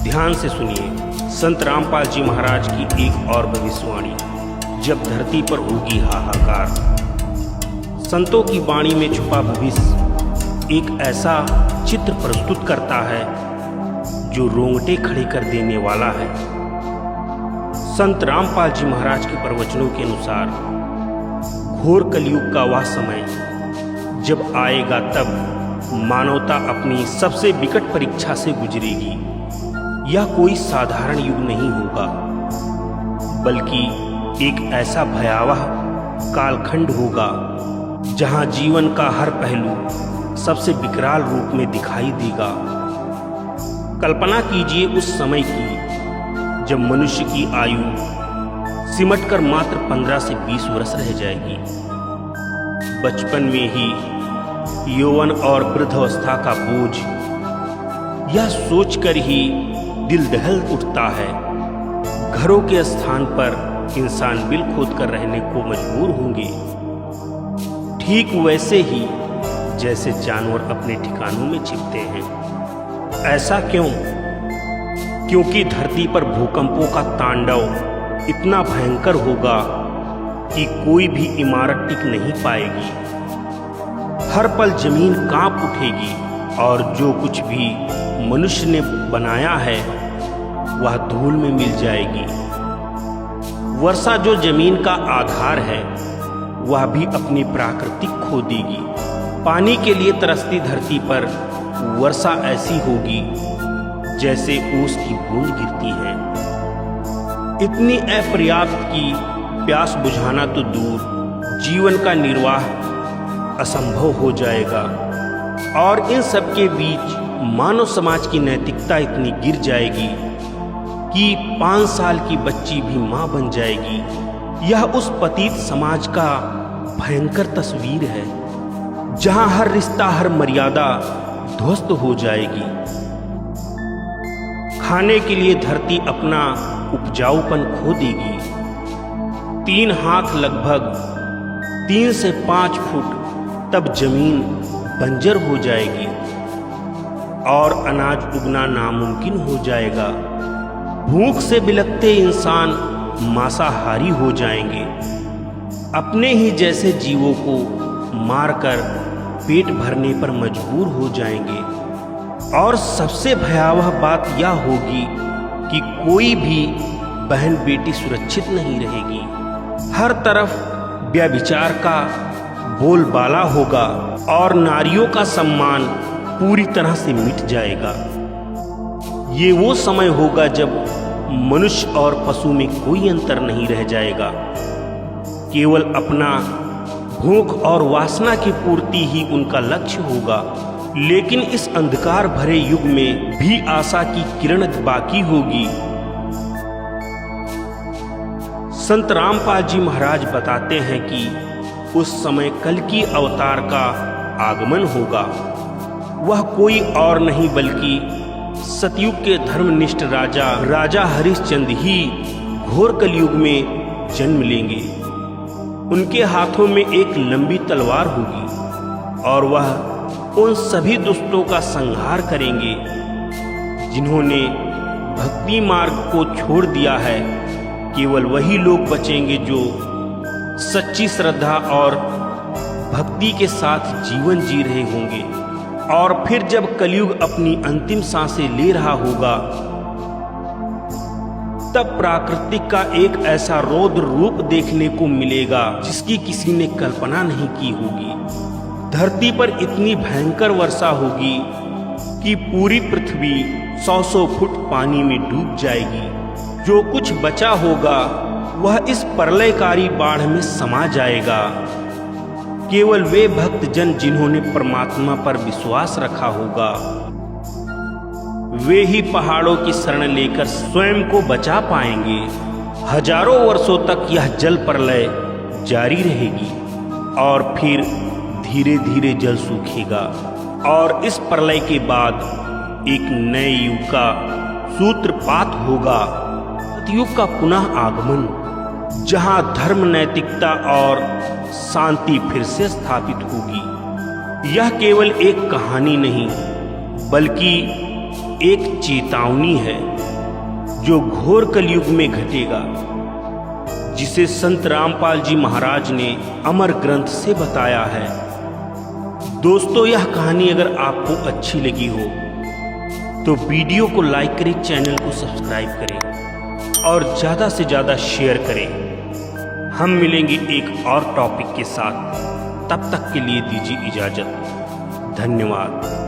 ध्यान से सुनिए संत रामपाल जी महाराज की एक और भविष्यवाणी। जब धरती पर होगी हाहाकार। संतों की वाणी में छुपा भविष्य एक ऐसा चित्र प्रस्तुत करता है जो रोंगटे खड़े कर देने वाला है। संत रामपाल जी महाराज के प्रवचनों के अनुसार घोर कलयुग का वह समय जब आएगा तब मानवता अपनी सबसे विकट परीक्षा से गुजरेगी। यह कोई साधारण युग नहीं होगा, बल्कि एक ऐसा भयावह कालखंड होगा जहां जीवन का हर पहलू सबसे विकराल रूप में दिखाई देगा। कल्पना कीजिए उस समय की जब मनुष्य की आयु सिमटकर मात्र 15 से 20 वर्ष रह जाएगी। बचपन में ही यौवन और वृद्धावस्था का बोझ, यह सोचकर ही दिल दहल उठता है। घरों के स्थान पर इंसान बिल खोद कर रहने को मजबूर होंगे, ठीक वैसे ही जैसे जानवर अपने ठिकानों में छिपते हैं। ऐसा क्यों? क्योंकि धरती पर भूकंपों का तांडव इतना भयंकर होगा कि कोई भी इमारत टिक नहीं पाएगी। हर पल जमीन कांप उठेगी और जो कुछ भी मनुष्य ने बनाया है वह धूल में मिल जाएगी। वर्षा जो जमीन का आधार है वह भी अपनी प्राकृतिक खो देगी। पानी के लिए तरसती धरती पर वर्षा ऐसी होगी जैसे ओस की बूंद गिरती है। इतनी अपर्याप्त कि प्यास बुझाना तो दूर, जीवन का निर्वाह असंभव हो जाएगा। और इन सब के बीच मानव समाज की नैतिकता इतनी गिर जाएगी कि 5 साल की बच्ची भी मां बन जाएगी। यह उस पतित समाज का भयंकर तस्वीर है जहां हर रिश्ता, हर मर्यादा ध्वस्त हो जाएगी। खाने के लिए धरती अपना उपजाऊपन खो देगी। 3 हाथ लगभग 3 से 5 फुट तब जमीन बंजर हो जाएगी और अनाज उगना नामुमकिन हो जाएगा। भूख से बिलखते इंसान मांसाहारी हो जाएंगे। अपने ही जैसे जीवों को मारकर पेट भरने पर मजबूर हो जाएंगे। और सबसे भयावह बात यह होगी कि कोई भी बहन बेटी सुरक्षित नहीं रहेगी। हर तरफ व्यभिचार का बोलबाला होगा और नारियों का सम्मान पूरी तरह से मिट जाएगा। ये वो समय होगा जब मनुष्य और पशु में कोई अंतर नहीं रह जाएगा। केवल अपना भूख और वासना की पूर्ति ही उनका लक्ष्य होगा। लेकिन इस अंधकार भरे युग में भी आशा की किरण बाकी होगी। संत रामपाल जी महाराज बताते हैं कि उस समय कल की अवतार का आगमन होगा। वह कोई और नहीं बल्कि सतयुग के धर्मनिष्ठ राजा हरिश्चंद्र ही घोर कलयुग में जन्म लेंगे। उनके हाथों में एक लंबी तलवार होगी और वह उन सभी दुष्टों का संहार करेंगे जिन्होंने भक्ति मार्ग को छोड़ दिया है। केवल वही लोग बचेंगे जो सच्ची श्रद्धा और भक्ति के साथ जीवन जी रहे होंगे। और फिर जब कलयुग अपनी अंतिम सांसें ले रहा होगा तब प्राकृतिक का एक ऐसा रौद्र रूप देखने को मिलेगा जिसकी किसी ने कल्पना नहीं की होगी। धरती पर इतनी भयंकर वर्षा होगी कि पूरी पृथ्वी 100 फुट पानी में डूब जाएगी। जो कुछ बचा होगा वह इस प्रलयकारी बाढ़ में समा जाएगा। केवल वे भक्त जन जिन्होंने परमात्मा पर विश्वास रखा होगा वे ही पहाड़ों की शरण लेकर स्वयं को बचा पाएंगे। हजारों वर्षों तक यह जल प्रलय जारी रहेगी और फिर धीरे धीरे जल सूखेगा और इस प्रलय के बाद एक नए युग का सूत्रपात होगा। सतयुग का पुनः आगमन जहां धर्म, नैतिकता और शांति फिर से स्थापित होगी। यह केवल एक कहानी नहीं बल्कि एक चेतावनी है जो घोर कलयुग में घटेगा, जिसे संत रामपाल जी महाराज ने अमर ग्रंथ से बताया है। दोस्तों, यह कहानी अगर आपको अच्छी लगी हो तो वीडियो को लाइक करें, चैनल को सब्सक्राइब करें और ज़्यादा से ज़्यादा शेयर करें। हम मिलेंगे एक और टॉपिक के साथ, तब तक के लिए दीजिए इजाज़त। धन्यवाद।